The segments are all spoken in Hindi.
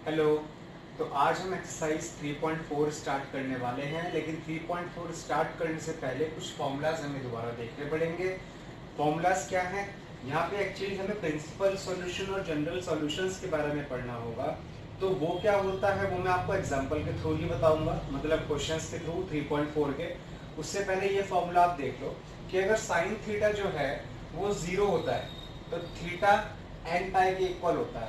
हेलो। तो आज हम एक्सरसाइज 3.4 स्टार्ट करने वाले हैं, लेकिन 3.4 स्टार्ट करने से पहले कुछ फॉर्मूलाज हमें दोबारा देखने पड़ेंगे। फॉर्मूलाज क्या हैं? यहाँ पे एक्चुअली हमें प्रिंसिपल सॉल्यूशन और जनरल सॉल्यूशंस के बारे में पढ़ना होगा। तो वो क्या होता है वो मैं आपको एग्जांपल के थ्रू ही बताऊंगा, मतलब क्वेश्चंस के थ्रू 3.4 के। उससे पहले ये फॉर्मूला आप देख लो कि अगर साइन थीटा जो है वो 0 होता है तो थीटा एन पाई के इक्वल होता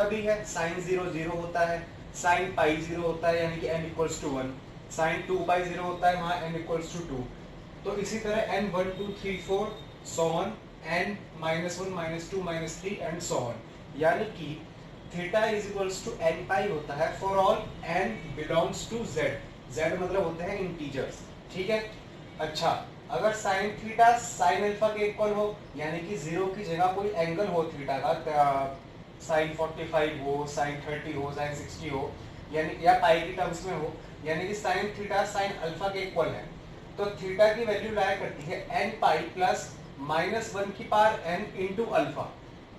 भी है। साइन 0 0 होता है, साइन पाई 0 होता है यानी कि n इक्वल्स टू 1, साइन 2 पाई 0 होता है, वहाँ n इक्वल्स टू 2। तो इसी तरह n 1 2 3 4 so on, n -1 -2 -3 and so on, यानी कि theta is equals to n pi होता है for all n belongs to z। z मतलब होते हैं इंटीजर्स, ठीक है। अच्छा, अगर साइन थीटा साइन अल्फा के इक्वल हो, यानी कि 0 की जगह कोई एंगल हो थीटा का, साइन 45 हो, साइन 30 हो, साइन 60 हो, यानी या पाई की टर्म्स में हो, यानी कि साइन थीटा साइन अल्फा के इक्वल है, तो थीटा की वैल्यू लाया करती है n पाई प्लस -1 की पावर n इंटू अल्फा।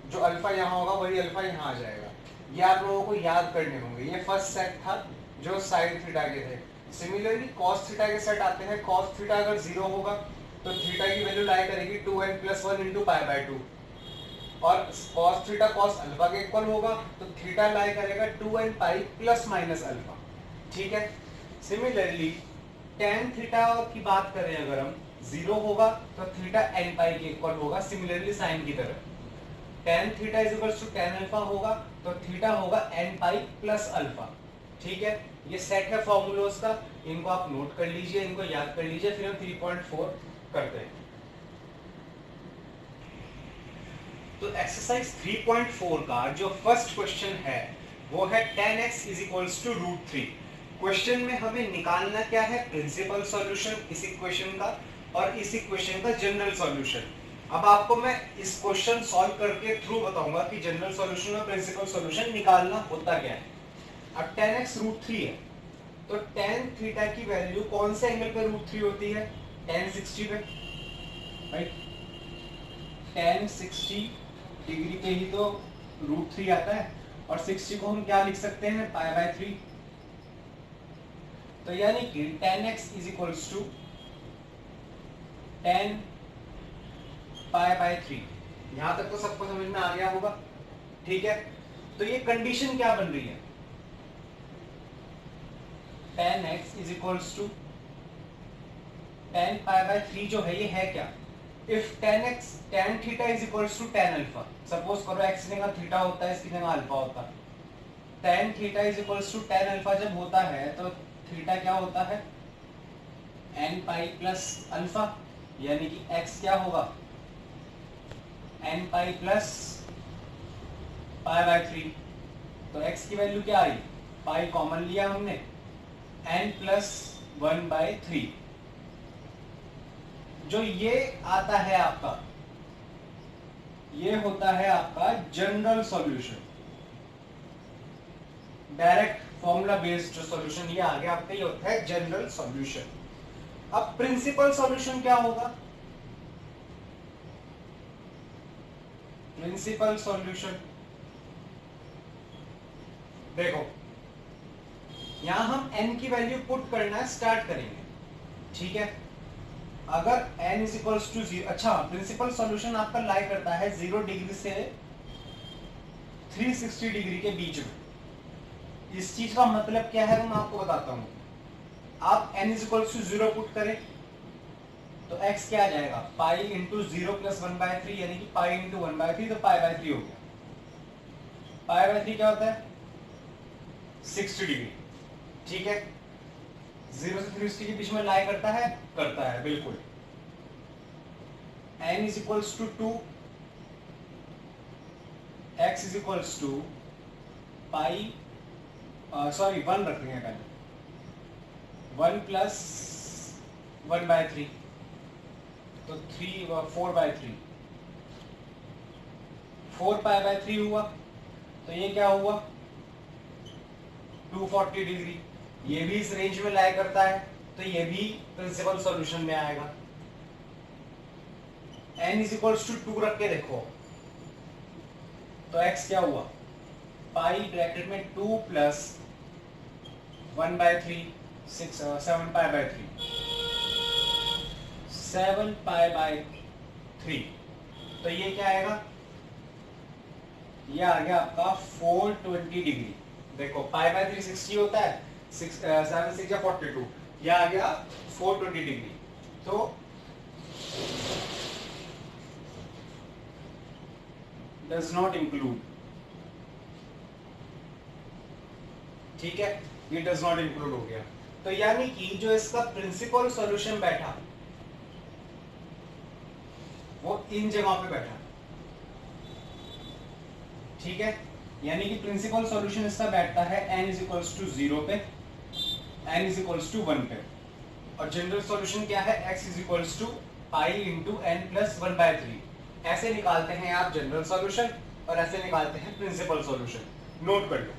जो अल्फा यहाँ होगा वही अल्फा यहाँ आ जाएगा। ये आप लोगों को याद करने होंगे। ये फर्स्ट सेट था जो साइन थीटा के थे। सिमिलरली कॉस थीटा के सेट आते हैं। कॉस थीटा अगर 0 होगा तो थीटा की वैल्यू लाया करेगी 2n + 1 इंटू पाई बाई 2, और cos थीटा cos अल्फा के इक्वल होगा तो थीटा लाई करेगा 2n pi plus minus alpha, ठीक है। सिमिलरली tan थीटा की बात करें, अगर हम 0 होगा तो थीटा n पाई के इक्वल होगा, सिमिलरली साइन की तरह। tan theta is equal to tan alpha होगा तो थीटा होगा n पाई प्लस अल्फा, ठीक है। ये सेट है फॉर्मूलोज का, इनको आप नोट कर लीजिए, इनको याद कर लीजिए, फिर हम 3.4 करते हैं। तो एक्सरसाइज 3.4 का जो फर्स्ट क्वेश्चन है वो है tan x is equals to √3। Question में हमें निकालना क्या है? प्रिंसिपल सॉल्यूशन इस इक्वेशन का और इस इक्वेशन का जनरल सॉल्यूशन। अब आपको मैं इस क्वेश्चन सॉल्व करके थ्रू बताऊंगा कि जनरल सॉल्यूशन और प्रिंसिपल सॉल्यूशन निकालना होता क्या है। अब tan x √3 है तो tan थीटा की वैल्यू कौन से एंगल पे √3 होती है? tan 60 पे, राइट। tan 60 डिग्री पे ही तो √3 आता है, और 60 को हम क्या लिख सकते हैं? Pi by 3। तो यानी कि tan x is equals to tan pi by 3। यहां तक तो सबको समझ में आ गया होगा, ठीक है। तो ये कंडीशन क्या बन रही है? tan x is equals to tan pi by 3 जो है ये है क्या? If tan theta is equals to tan alpha, suppose करो x की जगह थीटा होता है, इसकी जगह अल्फा होता है। tan theta is equals to tan alpha जब होता है तो थीटा क्या होता है? n पाई प्लस अल्फा, यानी कि x क्या होगा? n pi plus pi by 3। तो x की वैल्यू क्या आई? पाई कॉमन लिया हमने, n प्लस 1 बाय 3। जो ये आता है आपका, ये होता है आपका general solution, direct formula based जो सॉल्यूशन ये आगे आपका ये होता है जनरल सॉल्यूशन। अब प्रिंसिपल सॉल्यूशन क्या होगा? प्रिंसिपल सॉल्यूशन देखो, यहां हम n की वैल्यू पुट करना स्टार्ट करेंगे, ठीक है। अगर n इज इक्वल्स टू 0, अच्छा, प्रिंसिपल सॉल्यूशन आपका लाई करता है 0 डिग्री से 360 डिग्री के बीच में। इस चीज का मतलब क्या है वो मैं आपको बताता हूं। आप n is equals to 0 put करें तो x क्या आ जाएगा? पाई इंटू 0 प्लस 1 बाय 3, यानी कि पाई इंटू 1 बाय 3, तो पाई बाय 3 हो गया। पाई बाय 3 क्या होता है? 60 डिग्री, ठीक है। 0 से 360 के बीच में लाई करता है बिल्कुल। n is equals to 2, x is equals to pi, sorry 1 रख रहे हैं पहले, 1 प्लस 1 बाय 3, तो 4 बाय 3, 4 पाई बाय 3 हुआ। तो ये क्या हुआ? 240 डिग्री। ये भी इस रेंज में लाई करता है तो ये भी प्रिंसिपल सॉल्यूशन में आएगा। n इज इक्वल्स टू 2 रख के देखो तो x क्या हुआ? पाई ब्रैकेट में 2 plus 1/3 7 pi by 3 7 pi by 3। तो ये क्या आएगा, ये आ गया आपका 420 डिग्री। देखो पाई बाय 3 60 होता है, 7 6 42, ये आ गया 420 डिग्री। तो डज नॉट इंक्लूड, ठीक है, ये डज नॉट इंक्लूड हो गया। तो यानी कि जो इसका प्रिंसिपल सॉल्यूशन बैठा वो इन जगहों पे बैठा, ठीक है, यानी कि प्रिंसिपल सॉल्यूशन इसका बैठता है n इज इक्वल्स टू 0 पे, n इज इक्वल्स टू 1 पे, और जनरल सॉल्यूशन क्या है, x is equals to pi into n plus 1/3। ऐसे निकालते हैं आप जनरल सॉल्यूशन और ऐसे निकालते हैं प्रिंसिपल सॉल्यूशन, नोट कर लो।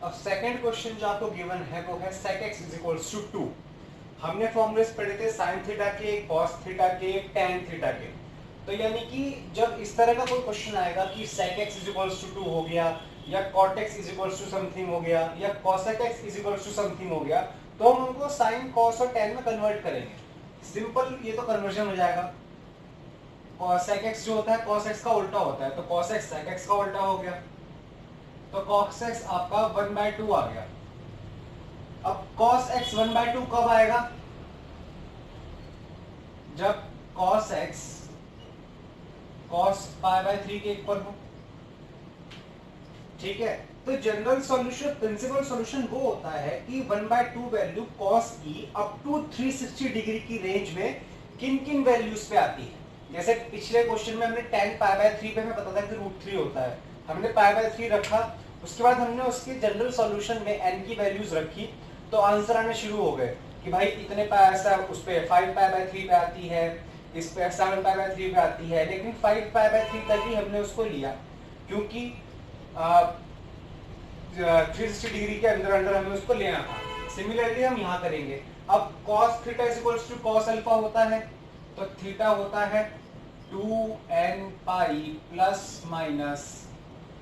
अब सेकंड क्वेश्चन जो आपको गिवन है वो है sec x is equals to 2। हमने फॉर्मूलेस पढ़े थे sin थीटा के, cos थीटा के, tan थीटा के। तो यानी कि जब इस तरह का कोई क्वेश्चन आएगा कि sec x is equals to 2 हो गया, या cot x is equals to something हो गया, या cosec x is equals to something हो गया, तो हम उनको sin, cos और tan में कन्वर्ट करेंगे। सिंपल ये तो कन्वर्जन हो जाएगा। sec x जो होता है cos x का उल्टा होता है, तो cos x sec x का उल्टा हो गया, तो cos x आपका 1/2 आ गया। अब cos x 1/2 कब आएगा, जब cos x cos pi by 3 के इक्वल हो, ठीक है। तो जनरल सॉल्यूशन, प्रिंसिपल सॉल्यूशन वो होता है कि 1/2 वैल्यू cos की अप टू 360 डिग्री की रेंज में किन किन वैल्यूज पे आती है। जैसे पिछले क्वेश्चन में हमने tan पाई बाय 3 पे हमें पता था कि √3 होता है, हमने पाई बाय 3 रखा, उसके बाद हमने उसके जनरल सॉल्यूशन में n की वैल्यूज रखी, तो आंसर आने शुरू हो गए कि भाई इतने पाई, ऐसा उस पे 5 पाई बाय 3 पे आती है, इस पे 7 पाई बाय 3 पे आती है, लेकिन 5 पाई बाय 3 तक ही हमने उसको लिया क्योंकि 360 डिग्री के अंदर अंदर हमें उसको लेना था। सिमिलरली हम यहाँ करेंगे। अब cos theta is equals to cos alpha होता है, तो थीटा होता है 2n pi plus minus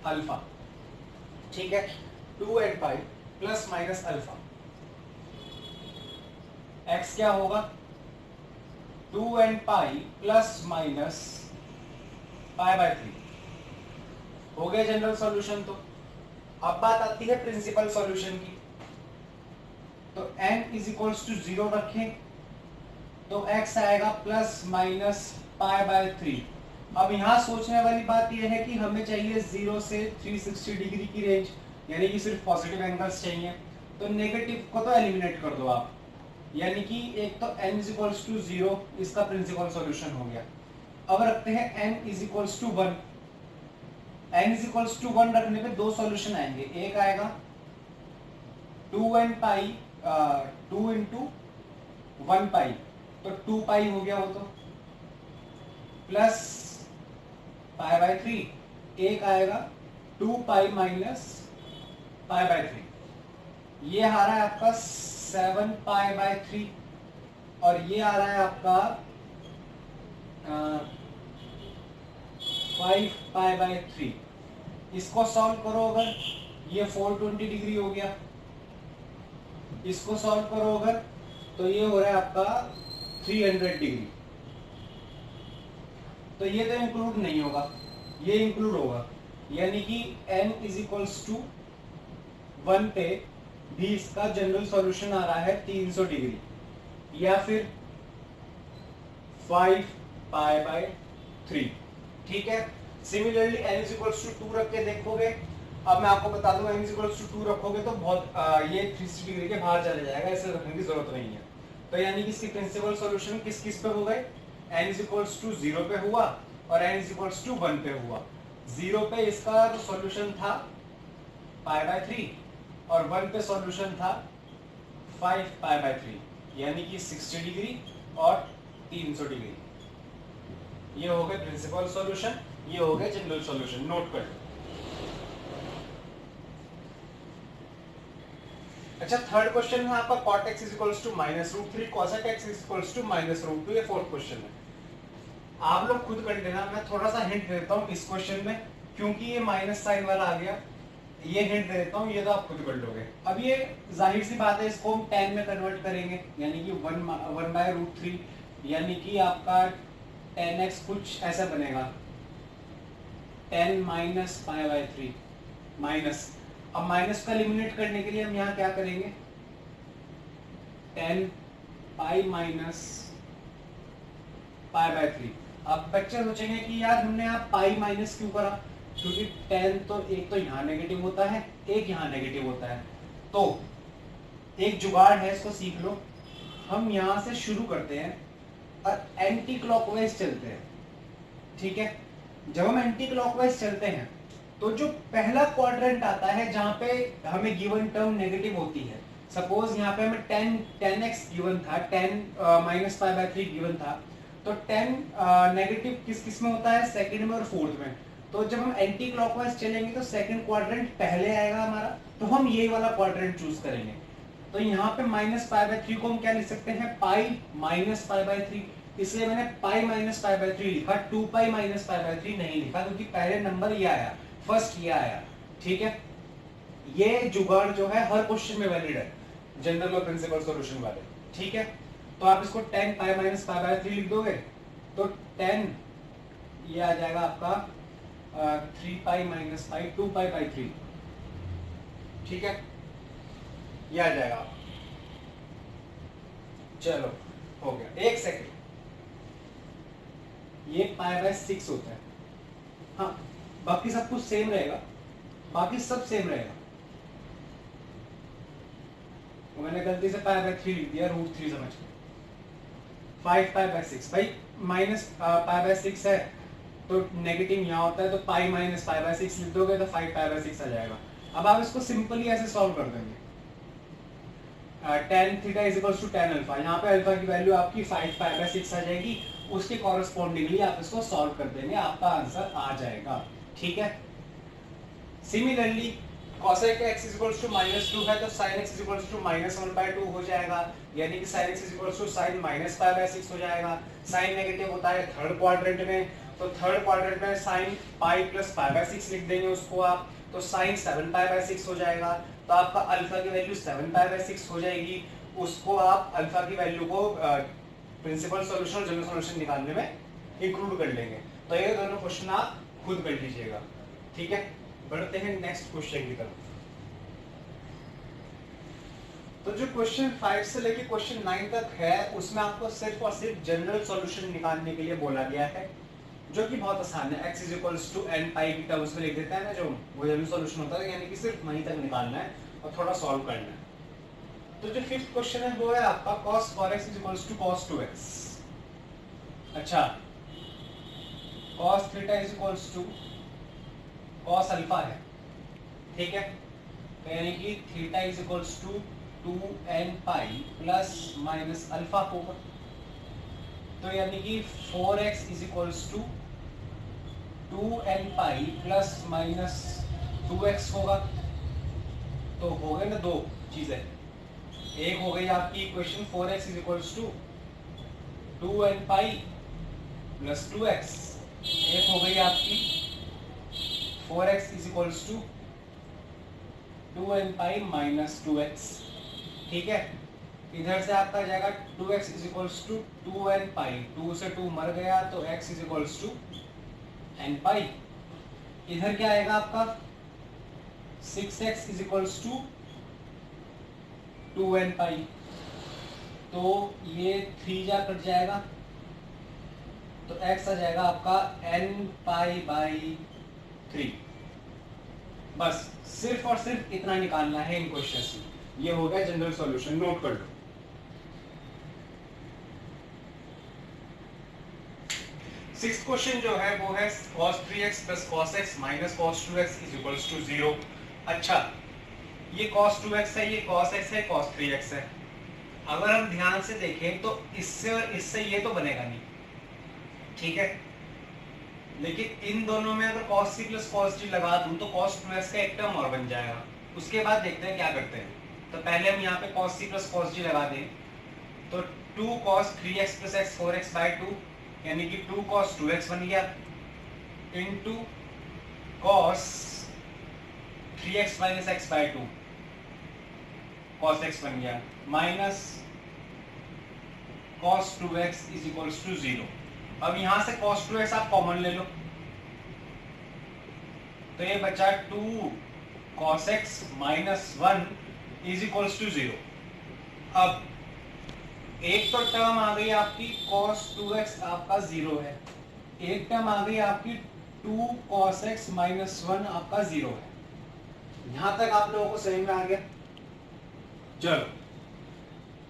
alpha, ठीक है, 2n pi plus minus alpha. x क्या होगा, 2n pi plus minus pi by 3 हो गया जनरल सॉल्यूशन। तो अब बात आती है प्रिंसिपल सॉल्यूशन की, तो n इज इक्वल्स टू 0 रखें तो x आएगा प्लस माइनस पाई बाय 3। अब यहाँ सोचने वाली बात यह है कि हमें चाहिए 0 से 360 डिग्री की रेंज, यानी कि सिर्फ पॉजिटिव एंगल्स चाहिए, तो नेगेटिव को तो एलिमिनेट कर दो आप, यानी कि एक तो n इज इक्वल्स टू 0 इसका प्रिंसिपल सॉल्यूशन हो गया। अब रखते हैं n is equals to 1। n is equals to 1 रखने पे दो सॉल्यूशन आएंगे, एक आएगा 2n पाई 2 इंटू 1 पाई, तो 2 पाई हो गया वो, तो प्लस पाई बाय 3, एक आएगा 2 पाई माइनस पाई बाय 3, ये आ रहा है आपका 7 पाई बाय 3, और ये आ रहा है आपका 5 पाई बाय 3। इसको सॉल्व करो अगर, ये 420 डिग्री हो गया, इसको सॉल्व करो अगर तो ये हो रहा है आपका 300 डिग्री। तो ये तो इंक्लूड नहीं होगा, ये इंक्लूड होगा, यानी कि n इज इक्वल्स टू 1 पे भी इसका जनरल सॉल्यूशन आ रहा है 300 डिग्री, या फिर 5 पाई बाय 3, ठीक है। Similarly n is equals to 2 रख के देखोगे, अब मैं आपको बता दूं n इज इक्वल्स टू 2 रखोगे तो बहुत ये 360 डिग्री के बाहर चले जाएगा, ऐसे रखने की जरूरत नहीं है। तो यानी कि इसकी प्रिंसिपल सॉल्यूशन किस किस पे हो गए, n इज इक्वल्स टू 0 पे हुआ और n इज इक्वल्स टू 1 पे हुआ। 0 पे इसका सॉल्यूशन था पाई बाय 3 और 1 पे सॉल्यूशन था 5 पाई बाय 3, यानी कि 60 डिग्री और 300 डिग्री। ये हो गए प्रिंसिपल सॉल्यूशन, ये हो गए जनरल सॉल्यूशन, नोट कर लो। अच्छा, थर्ड क्वेश्चन है आपका cot x is equals to -√3 cosec x is equals to -√2। ये फोर्थ क्वेश्चन है, आप लोग खुद कर लेना। मैं थोड़ा सा हिंट देता हूँ इस क्वेश्चन में, क्योंकि ये माइनस साइन वाला आ गया, ये हिंट दे देता हूँ, ये तो आप खुद कर लोगे। अब ये जाहिर सी बात है, इसको हम 10 में कन्वर्ट करेंगे, यानी कि 1/√3, यानी कि आपका 10x कुछ ऐसा बनेगा, 10 माइनस π/3 माइनस। अब माइनस का एलिमिनेट करने के लिए हम यहाँ क्या करेंगे, 10 पाई माइनस π/3। अब बच्चे सोचेंगे कि यार हमने यहाँ पाई माइनस क्यों करा, क्योंकि 10 तो एक तो यहाँ नेगेटिव होता है, एक यहाँ नेगेटिव होता है। तो एक जुगाड़ है, इसको सीख लो। हम यहाँ से शुरू करते हैं और एंटी क्लॉकवाइज चलते हैं, ठीक है। जब हम एंटी क्लॉकवाइज चलते हैं तो जो पहला क्वाड्रेंट आता है जहाँ पे हमें गिवन टर्म नेगेटिव होती है, सपोज यहाँ पे हमें 10x गिवन था, 10 माइनस π/3 गिवन था, तो 10 नेगेटिव किस किस में होता है, सेकंड में और फोर्थ में। तो जब हम एंटी क्लॉकवाइज चलेंगे तो सेकंड क्वाड्रेंट पहले आएगा हमारा, तो हम ये वाला क्वाड्रेंट चूज करेंगे। तो यहाँ पे माइनस π/3 को हम क्या लिख सकते हैं, पाई माइनस π/3, इसलिए मैंने पाई माइनस π/3 लिखा, 2 पाई माइनस π/3 नहीं लिखा, क्योंकि पहले नंबर ये आया, फर्स्ट ये आया, ठीक है। ये जुगाड़ जो है हर क्वेश्चन में वैलिड है, जनरल और प्रिंसिपल सॉल्यूशन वाले, ठीक है। तो आप इसको 10 पाई माइनस π/3 लिख दोगे, तो 10 ये आ जाएगा आपका 3 पाई माइनस पाई 2 पाई/3, ठीक है, ये आ जाएगा। चलो हो गया, एक सेकंड, ये π/6 होता है, हाँ बाकी सब कुछ सेम रहेगा, बाकी सब सेम रहेगा। मैंने गलती से π/3 लिख दिया, √3 समझ के, 5 π/6। भाई माइनस π/6 है तो नेगेटिव यहाँ होता है, तो पाई माइनस π/6 लिख दोगे तो 5 π/6 आ जाएगा। अब आप इसको सिंपली ऐसे सॉल्व कर देंगे, tan theta is equals to tan alpha, यहाँ पे अल्फा की वैल्यू आपकी 5 π/6 आ जाएगी, उसके कॉरेस्पॉन्डिंगली आप इसको सॉल्व कर देंगे, आपका आंसर आ जाएगा, ठीक है। Similarly cosec x is equals to -2 है, तो sin x is equals to -1/2 हो जाएगा, यानी कि sin x is equals to sin minus π/6 हो जाएगा। sin नेगेटिव होता है थर्ड क्वाड्रेंट में, तो थर्ड क्वाड्रेंट में sin पाई प्लस π/6 लिख देंगे उसको आप, तो sin 7 π/6 हो जाएगा। तो आपका अल्फा की वैल्यू 7 π/6 हो जाएगी, उसको आप अल्फा की वैल्यू को प्रिंसिपल सॉल्यूशन और जनरल सॉल्यूशन निकालने में इंक्लूड कर लेंगे। तो ये दोनों क्वेश्चन आप खुद कर लीजिएगा, ठीक है। बढ़ते हैं नेक्स्ट क्वेश्चन की तरफ। तो जो क्वेश्चन 5 से लेके क्वेश्चन 9 तक है, उसमें आपको सिर्फ और सिर्फ जनरल सॉल्यूशन निकालने के लिए बोला गया है, जो कि बहुत आसान है। x is equals to n pi की टर्म्स में लिख देता है ना, जो वो जनरल सॉल्यूशन होता है, यानी कि सिर्फ वहीं तक निकालना है और थोड़ा सॉल्व करना है। तो जो फिफ्थ क्वेश्चन है वो है आपका cos 4x is equals to cos 2x। अच्छा, cos theta is equals to cos alpha है, ठीक है, तो यानी कि theta is equals to 2n pi plus minus alpha होगा, तो यानी कि 4x is equals to 2n pi plus minus 2x होगा। तो हो गए ना दो चीजें, एक हो गई आपकी equation 4x is equals to 2n pi plus 2x, एक हो गई आपकी 4x is equals to 2n pi minus 2x, ठीक है। इधर से आपका जाएगा 2x is equals to 2n पाई, 2 से 2 मर गया तो x is equals to n pi. इधर क्या आएगा आपका 6x is equals to 2n पाई, तो ये 3 जा कट जाएगा, तो x आ जाएगा आपका n पाई बाई 3। बस सिर्फ और सिर्फ इतना निकालना है इन क्वेश्चन से। ये हो गया जनरल सॉल्यूशन, नोट कर लो। सिक्स्थ क्वेश्चन जो है वो है cos 3x plus cos x minus cos 2x is equals to 0। अच्छा, ये cos 2x है, ये cos x है, cos 3x है। अगर हम ध्यान से देखें तो इससे और इससे ये तो बनेगा नहीं, ठीक है, लेकिन इन दोनों में अगर cos c plus cos d लगा दूं तो cos 2x का एक टर्म और बन जाएगा। उसके बाद देखते हैं क्या करते हैं। तो पहले हम यहाँ पे cos c plus cos d लगा दें, तो 2 cos 3x plus x 4x by 2 यानी कि 2 cos 2x बन गया into cos 3x minus x by 2 cos x बन गया minus cos 2x is equals to 0। अब यहां से cos 2x आप कॉमन ले लो, तो ये बचा 2 cos x minus 1 is equals to 0। अब एक तो टर्म आ गई आपकी cos 2x आपका 0 है, एक टर्म आ गई आपकी 2 cos x माइनस 1 आपका 0 है। यहां तक आप लोगों को समझ में आ गया? चलो,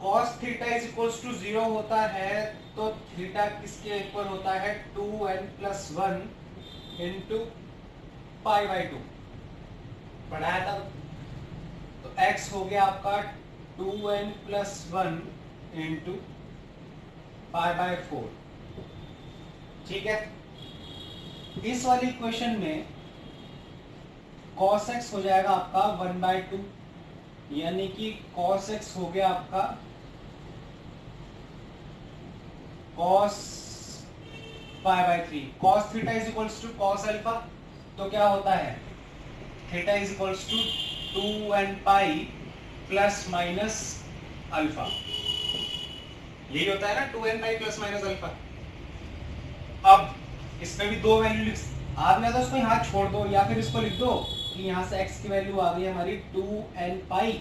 cos theta is equals to 0 होता है तो थीटा किसके इक्वल होता है? 2n plus 1 into pi by 2 पढ़ाया था। तो x हो गया आपका 2n plus 1 into pi by 4। ठीक है, इस वाली इक्वेशन में cos x हो जाएगा आपका 1 बाई 2, यानी कि cos x हो गया आपका cos pi by 3। cos theta is equals to cos alpha, तो क्या होता है? Theta is equals to 2n pi plus minus alpha, यही होता है ना 2n pi plus minus alpha. अब इसमें भी दो वैल्यू लिख, आपने तो इसको यहाँ छोड़ दो या फिर इसको लिख दो कि यहाँ से x की वैल्यू आ गई हमारी 2n pi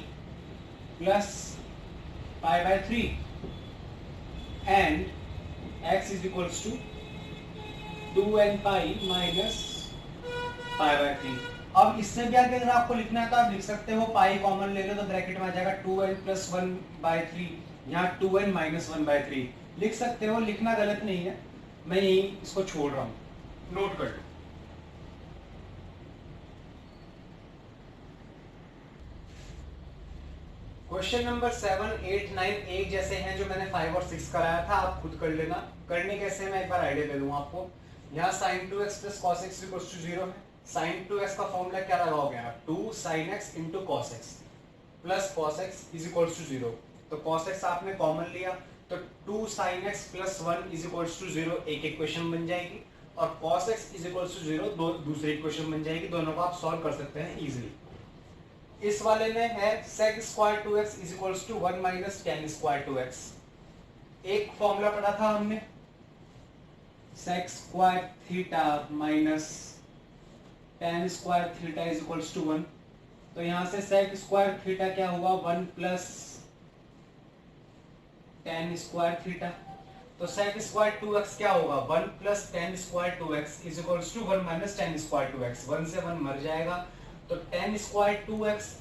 plus pi by 3 and x is equals to 2n pi minus pi by 3। अब इससे भी आगे अगर आपको लिखना है तो आप लिख सकते हो, पाई कॉमन ले लो तो ब्रैकेट में आ जाएगा 2n प्लस 1 बाई 3, यहाँ 2n माइनस 1 बाई 3 लिख सकते हो, लिखना गलत नहीं है, मैं यही इसको छोड़ रहा हूँ, नोट कर लो। क्वेश्चन नंबर 7, 8, 9 एक जैसे हैं जो मैंने 5 और 6 कराया था, आप खुद कर लेना। करने कैसे मैं एक बार आइडिया दे दूं आपको। यहाँ sin 2x plus cos x equals to 0 है। sin 2x का फॉर्मूला क्या लगाओगे आप? 2 sin x into cos x plus cos x is equals to 0। तो cos x आपने कॉमन लिया तो 2 sin x plus 1 is equals to 0 एक इक्वेशन बन जाएगी, और cos x is equals to 0 दूसरी इक्वेशन बन जाएगी। दोनों को आप सॉल्व कर सकते हैं इजीली। इस वाले में है sec square 2x is equals to 1 minus tan square 2x। एक फॉर्मूला पढ़ा था हमने sec square theta minus tan square theta is equals to 1। तो यहां से sec स्क्वायर थीटा क्या हुआ? 1 प्लस tan स्क्वायर थीटा। तो sec स्क्वायर 2x क्या होगा? 1 plus tan square 2x is equals to 1 minus tan square 2x। 1 से 1 मर जाएगा, तो tan square 2x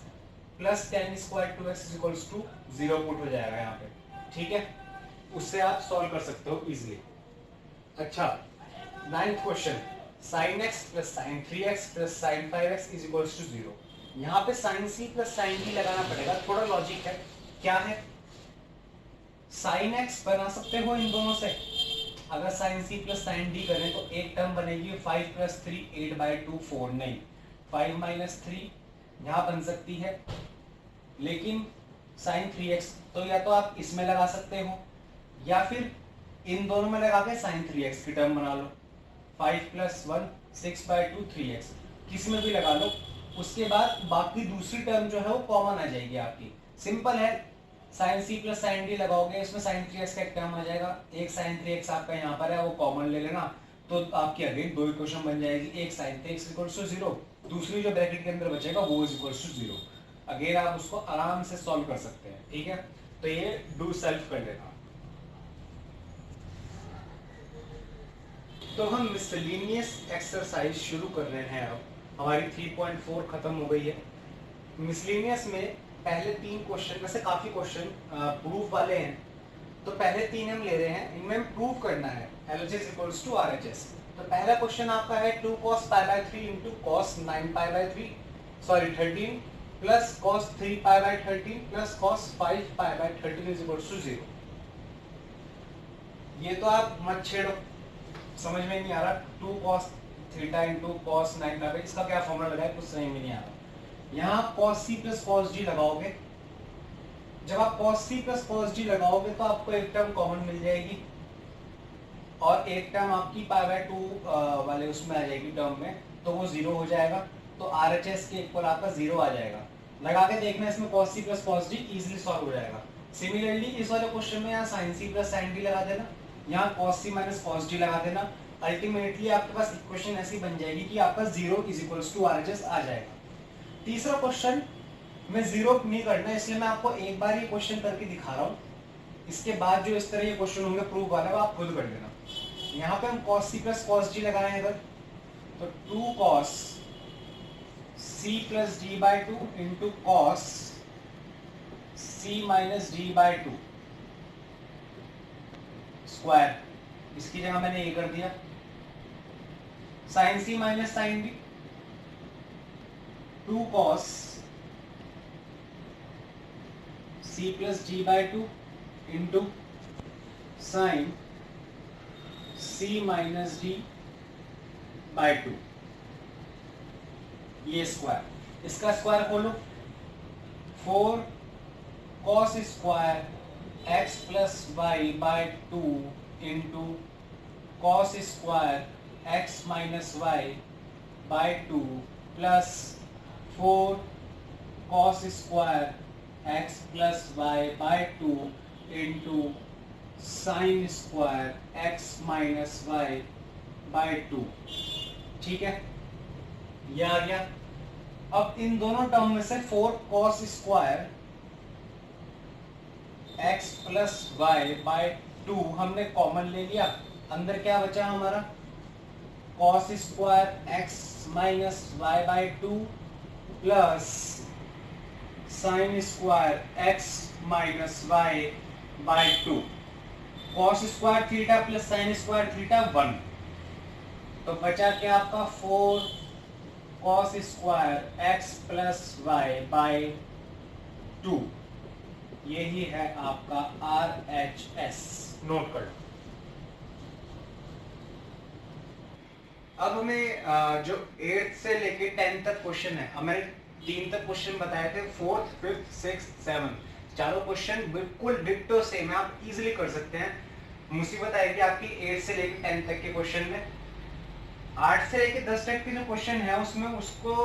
plus tan square 2x is equals to 0 put हो जाएगा यहाँ पे। ठीक है, उससे आप सॉल्व कर सकते हो इजीली। अच्छा, 9th question, sin x plus sin 3x plus sin 5x is equals to 0। यहाँ पे sin c plus sin d लगाना पड़ेगा, थोड़ा लॉजिक है। क्या है? sin x बना सकते हो इन दोनों से, अगर sin c plus sin d करें तो एक टर्म बनेगी 5 प्लस 3 8 बाई 2 4, नहीं 5 माइनस 3 यहाँ बन सकती है, लेकिन sin 3x तो या तो आप इसमें लगा सकते हो या फिर इन दोनों में लगा के sin 3x की टर्म बना लो। 5 प्लस 1 6 बाई 2 3x किसी में भी लगा लो। उसके बाद बाकी दूसरी टर्म जो है वो कॉमन आ जाएगी आपकी। सिंपल है, sin c plus sin d लगाओगे, इसमें sin 3x का एक टर्म आ जाएगा, एक sin 3x आपका यहाँ पर है वो कॉमन ले लेना, तो आपकी अगेन दो इक्वेशन बन जाएगी। एक sin 3x इक्वल्स टू 0, दूसरी जो ब्रैकेट के अंदर बचेगा वो इज इक्वल्स टू 0। अगेन आप उसको आराम से सॉल्व कर सकते हैं। ठीक है, तो ये डू सेल्फ कर लेना। तो हम मिसलेनियस एक्सरसाइज शुरू कर रहे हैं। अब हमारी 3.4 खत्म हो गई है। मिसलेनियस में पहले 3 क्वेश्चन में से काफी क्वेश्चन प्रूफ वाले हैं, तो पहले 3 हम ले रहे हैं, इनमें प्रूव करना है LHS इक्वल्स टू RHS। तो पहला क्वेश्चन आपका है 2 cos pi by 3 into cos 9 pi by 3 sorry 13 plus cos 3 pi by 13 plus cos 5 pi by 13 is equals to 0। ये तो आप मत छेड़ो, समझ में नहीं आ रहा। 2 cos theta into cos 9 pi by, इसका क्या फॉर्मूला लगाए कुछ समझ में नहीं आ रहा। यहाँ cos c plus cos d लगाओगे जब आप cos c plus cos d लगाओगे तो आपको एक टर्म कॉमन मिल जाएगी और एक टर्म आपकी पाई बाय 2 वाले उसमें आ जाएगी टर्म में, तो वो 0 हो जाएगा। तो RHS के इक्वल आपका 0 आ जाएगा। लगा के देखना, इसमें cos c plus cos d easily solve हो जाएगा। सिमिलरली इस वाले क्वेश्चन में यहाँ sin c plus sin d लगा देना, यहाँ cos c minus cos d लगा देना। अल्टीमेटली आपके पास इक्वेशन ऐसी बन जाएगी कि आपका 0 इज इक्वल्स टू RHS आ जाएगा। तीसरा क्वेश्चन में 0 नहीं करना, इसलिए मैं आपको एक बार ये क्वेश्चन करके दिखा रहा हूँ। इसके बाद जो इस तरह ये क्वेश्चन होंगे प्रूफ वाला, वो आप खुद कर लेना। यहाँ पे हम cos c plus cos d लगा रहे हैं इधर, तो 2 cos c plus d by 2 into cos c minus d by 2 square, इसकी जगह मैंने ये कर दिया। sin c minus sin d 2 cos c plus d by 2 into sin c minus d by 2, ये स्क्वायर। इसका स्क्वायर खोलो, 4 cos square x plus y by 2 into cos square x minus y by 2 plus 4 cos square x plus y by 2 into sine square x minus y by 2। ठीक है, ये आ गया। अब इन दोनों टर्म में से 4 cos square x plus y by 2 हमने कॉमन ले लिया। अंदर क्या बचा हमारा, cos square x minus y by 2 plus sine square x minus y by 2। cos square theta plus sine square theta 1, तो बचा क्या आपका 4 cos square x plus y by 2। यही है आपका RHS, नोट कर लो। अब हमें जो 8th से लेके 10th तक क्वेश्चन है, हमारे 3 तक क्वेश्चन बताए थे, 4th 5th 6th 7th चारों क्वेश्चन बिल्कुल डिक्टो सेम है, आप इजीली कर सकते हैं। मुसीबत आएगी आपकी 8 से लेकर 10 तक के क्वेश्चन में। 8 से लेकर 10 तक के जो क्वेश्चन है उसमें उसको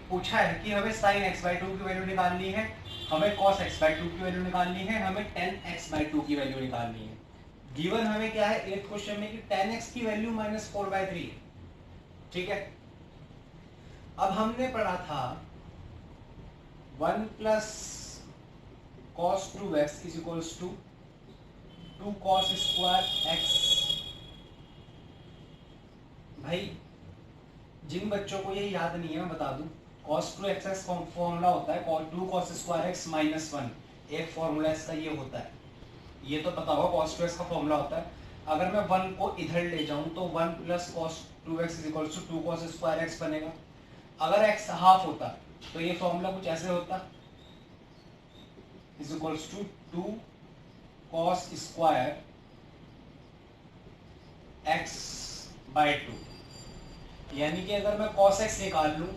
पूछा है कि हमें sin x बाई 2 की वैल्यू निकालनी है, हमें cos x बाई 2 की वैल्यू निकालनी है, हमें tan x बाई 2 की वैल्यू निकालनी है। गिवन हमें क्या है 8th क्वेश्चन में कि tan x की वैल्यू माइनस 4/3 है। ठीक है, अब हमने पढ़ा था 1 plus cos 2x is equals to 2 cos square x। भाई जिन बच्चों को ये याद नहीं है मैं बता दूं, cos 2x फॉर्मूला होता है 2 cos स्क्वायर x माइनस 1, एक फॉर्मूला इसका ये होता है, ये तो पता होगा cos 2x का फॉर्मूला होता है। अगर मैं 1 को इधर ले जाऊं तो 1 plus cos 2x is equals to 2 cos square x बनेगा। अगर x हाफ होता तो ये फॉर्मूला कुछ ऐसे होता, is equals to 2 cos square x by 2। यानी कि अगर मैं cos x निकाल लूं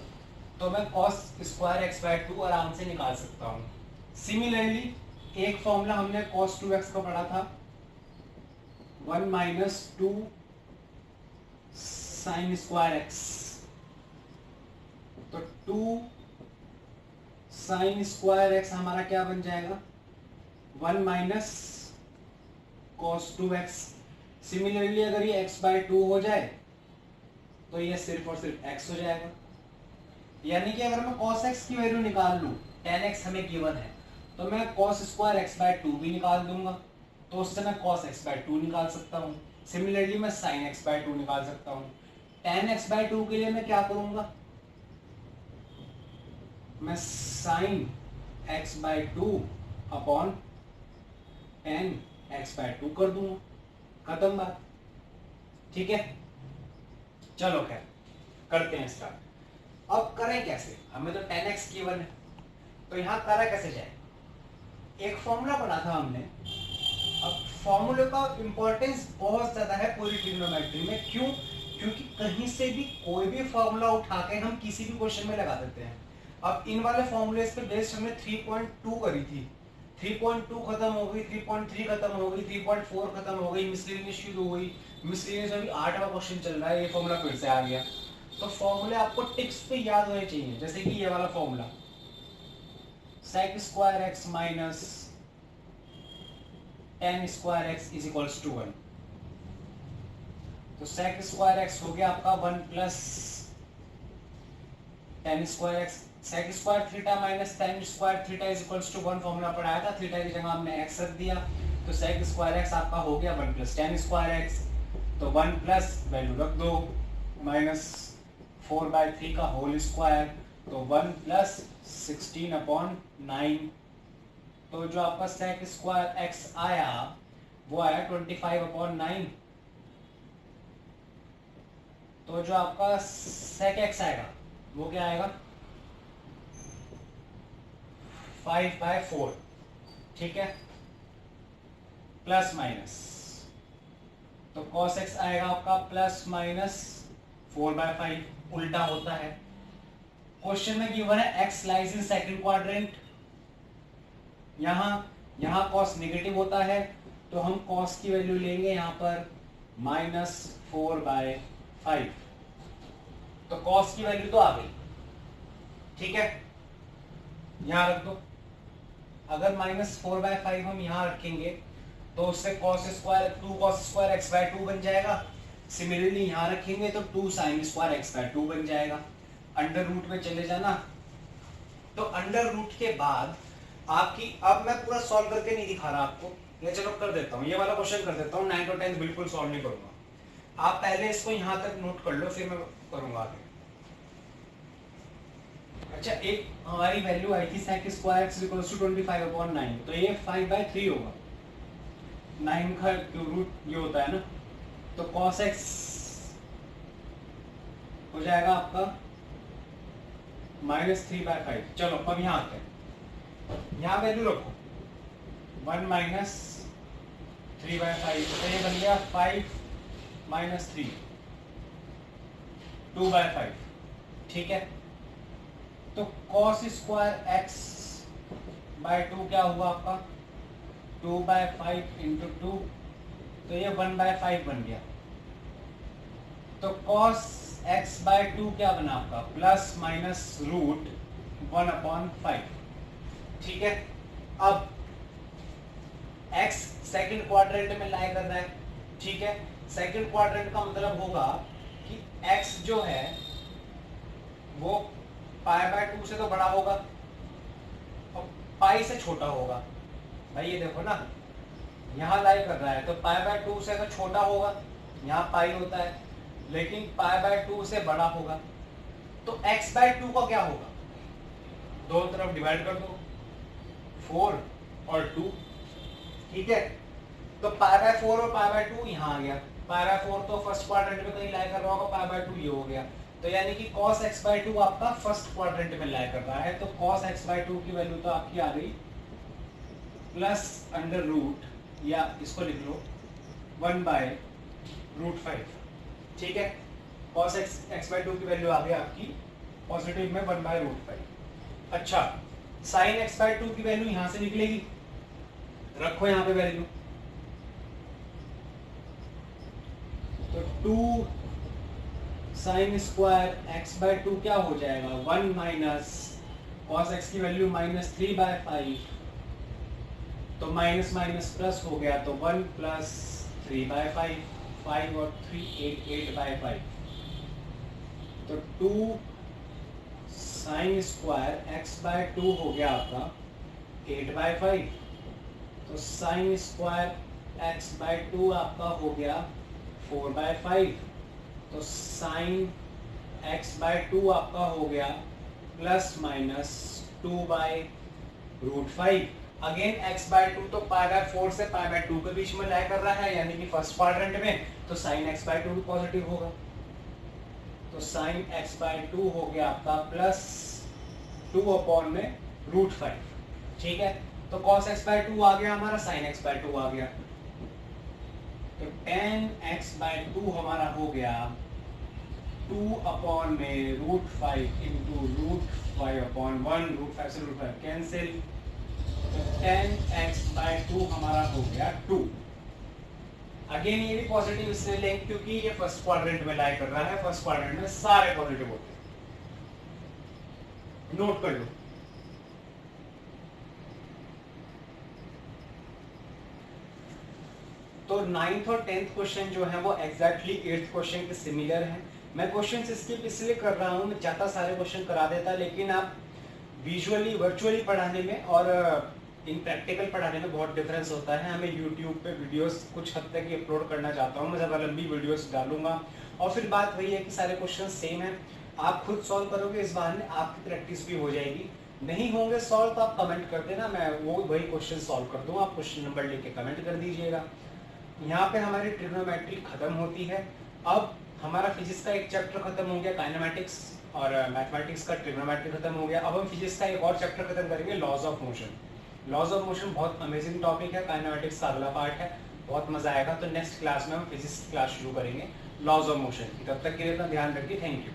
तो मैं cos स्क्वायर x बाई 2 आराम से निकाल सकता हूं। सिमिलरली एक फॉर्मूला हमने cos 2x को पढ़ा था, 1 माइनस 2 साइन स्क्वायर x, तो 2 साइन स्क्वायर x हमारा क्या बन जाएगा 1 माइनस cos 2x। सिमिलरली अगर ये x बाई 2 हो जाए तो ये सिर्फ और सिर्फ x हो जाएगा। यानी कि अगर मैं cos x की वैल्यू निकाल लूं, tan x हमें गिवन है, तो मैं cos स्क्वायर x बाई 2 भी निकाल दूंगा, तो उससे मैं cos x बाई 2 निकाल सकता हूँ। सिमिलरली मैं sin x बाई 2 निकाल सकता हूँ। tan x बाई 2 के लिए मैं क्या करूंगा, मैं sin x by 2 upon tan x by 2 कर दूंगा, खत्म बात। ठीक है, चलो खैर करते हैं स्टार्ट। अब करें कैसे, हमें तो tan x गिवन है, तो यहाँ करा कैसे जाए। एक फॉर्मूला पढ़ा था हमने, अब फॉर्मूले का इंपॉर्टेंस बहुत ज्यादा है पूरी ट्रिग्नोमेट्री में। क्यों, क्योंकि कहीं से भी कोई भी फॉर्मूला उठा के हम किसी भी क्वेश्चन में लगा देते हैं। अब इन वाले फॉर्मूले पे बेस्ड हमने 3.2 करी थी, 3.2 खत्म हो गई, 3.3 खत्म हो गई, 3.4 खत्म हो गई, मिसलेनियस शुरू हुई। मिसलेनियस अभी 8वां क्वेश्चन चल रहा है, ये फॉर्मूला फिर से आ गया। तो फॉर्मूले आपको टिक्स पे याद होने चाहिए, जैसे कि ये वाला formula sec square x minus tan square x is equals to 1। तो sec स्क्वायर x हो गया आपका 1 plus tan square x, sec square theta minus tan square theta is equals to 1 formula पढ़ाया था, थीटा की जगह हमने x रख दिया। तो sec स्क्वायर x आपका हो गया 1 प्लस tan स्क्वायर x, तो 1 प्लस वैल्यू रख दो माइनस 4/3 का होल स्क्वायर, तो 1 प्लस 16/9। तो जो आपका sec स्क्वायर x आया वो आया 25/9। तो जो आपका sec x आएगा वो क्या आएगा 5/4, ठीक है, प्लस माइनस। तो cos x आएगा आपका प्लस माइनस 4/5, उल्टा होता है। क्वेश्चन में गिवन है x lies in second quadrant, यहाँ cos नेगेटिव होता है, तो हम cos की वैल्यू लेंगे यहाँ पर -4/5। तो cos की वैल्यू तो आ गई, ठीक है, यहां रख दो। अगर -4/5 हम यहां रखेंगे तो उससे cos square 2 cos square x/2 बन जाएगा। सिमिलरली यहां रखेंगे तो 2 sin स्क्वायर x/2 बन जाएगा। अंडर रूट में चले जाना। तो अंडर रूट के बाद आपकी, अब मैं पूरा सॉल्व करके नहीं दिखा रहा आपको, ये चलो कर देता हूँ, ये वाला क्वेश्चन कर देता हूँ। 9 और 10 बिल्कुल सॉल्व नहीं करूंगा, आप पहले इसको यहां तक नोट कर लो, फिर मैं करूंगा आगे। अच्छा, एक हमारी वैल्यू आई थी sec square x equals to 25/9, तो ये 5/3 होगा, 9 का रूट ये होता है ना, तो cos x हो जाएगा आपका -3/5। चलो अब यहाँ आते हैं, यहाँ वैल्यू रखो 1 माइनस 3/5, तो ये बन गया 5 - 3 2/5, ठीक है। तो cos स्क्वायर x/2 क्या हुआ आपका 2/5 × 2, तो ये 1/5 बन गया। तो cos x/2 क्या बना आपका प्लस माइनस रूट 1/5, ठीक है। अब x सेकंड क्वाड्रेंट में लाई कर रहा है, ठीक है। सेकंड क्वाड्रेंट का मतलब होगा कि x जो है वो π/2 से तो बड़ा होगा और पाई से छोटा होगा। भाई ये देखो ना, यहाँ लाई कर रहा है तो π/2 से तो छोटा होगा, यहाँ पाई होता है, लेकिन π/2 से बड़ा होगा। तो x/2 का क्या होगा, दोनों तरफ डिवाइड कर दो, 4 और 2, ठीक है। तो π/4 और π/2 यहाँ आ गया, π/4 तो फर्स्ट क्वाड्रेंट में कहीं लाई कर रहा होगा, π/2 ये हो गया। तो यानी कि cos x/2 आपका फर्स्ट क्वाड्रेंट में लाई कर रहा है, तो cos x/2 की वैल्यू तो आपकी आ गई प्लस अंडर रूट, या इसको लिख लो 1/√5, ठीक है। cos x/2 की वैल्यू आ गई आपकी पॉजिटिव में 1/√5। अच्छा, sin x/2 की वैल्यू यहां से निकलेगी, रखो यहां पे वैल्यू, तो 2 sin स्क्वायर x/2 क्या हो जाएगा 1 माइनस cos x की वैल्यू -3/5, तो माइनस माइनस प्लस हो गया, तो 1 प्लस 3/5, 5 और 3 8/5, तो 2 sin स्क्वायर x/2 हो गया आपका 8/5, तो sin स्क्वायर x/2 आपका हो गया 4/5, तो sin x/2 आपका हो गया प्लस माइनस 2/√5। अगेन x/2 तो π/4 से π/2 के बीच में लाई कर रहा है, यानी कि फर्स्ट क्वाड्रेंट में, तो sin x/2 भी पॉजिटिव होगा। तो sin x/2 हो गया आपका प्लस 2/√5, ठीक है। तो cos x/2 आ गया हमारा, sin x/2 आ गया, तो tan x/2 हमारा हो गया 2/√5 × √5/1, √5 से √5 कैंसिल, तो 10x/2 हमारा हो गया 2। अगेन ये भी पॉजिटिव इसलिए लेंगे क्योंकि ये फर्स्ट क्वाड्रेंट में लाई कर रहा है, फर्स्ट क्वाड्रेंट में सारे पॉजिटिव होते हैं, नोट कर लो। तो 9th और 10th क्वेश्चन जो है वो एग्जैक्टली 8th क्वेश्चन के सिमिलर है। मैं क्वेश्चन स्किप इसलिए कर रहा हूँ, मैं ज्यादा सारे क्वेश्चन करा देता, लेकिन आप विजुअली वर्चुअली पढ़ाने में और इन प्रैक्टिकल पढ़ाने में बहुत डिफरेंस होता है। हमें यूट्यूब पे वीडियोस कुछ हद तक अपलोड करना चाहता हूँ मैं, ज़्यादा लंबी वीडियोस डालूंगा और फिर बात वही है कि सारे क्वेश्चन सेम है, आप खुद सॉल्व करोगे, इस बहाने आपकी प्रैक्टिस भी हो जाएगी। नहीं होंगे सॉल्व तो आप कमेंट कर देना, मैं वो वही क्वेश्चन सॉल्व कर दूँगा, आप क्वेश्चन नंबर लिख के कमेंट कर दीजिएगा। यहाँ पे हमारी ट्रिग्नोमेट्री खत्म होती है। अब हमारा फिजिक्स का एक चैप्टर खत्म हो गया, काइनेमेटिक्स और मैथमेटिक्स का ट्रिग्नोमेट्री खत्म हो गया। अब हम फिजिक्स का एक और चैप्टर खत्म करेंगे, laws of motion. Laws of motion बहुत अमेजिंग टॉपिक है, काइनेमेटिक्स का अगला पार्ट है, बहुत मजा आएगा। तो नेक्स्ट क्लास में हम फिजिक्स क्लास शुरू करेंगे लॉज ऑफ मोशन की। तब तक के लिए अपना ध्यान रखिए, थैंक यू।